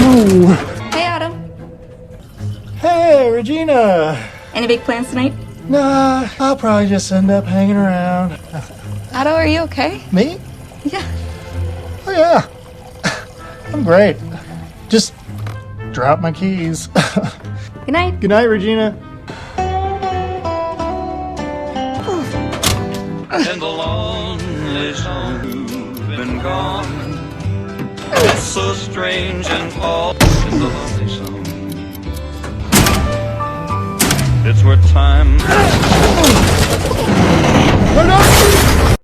No. Hey, Adam. Hey, Regina. Any big plans tonight? Nah, I'll probably just end up hanging around. Otto, are you okay? Me? Yeah. Oh, yeah. I'm great. Just drop my keys. Good night. Good night, Regina. In the lonely zone, you've been gone. It's so strange and all in the lonely zone. It's where time. Run up!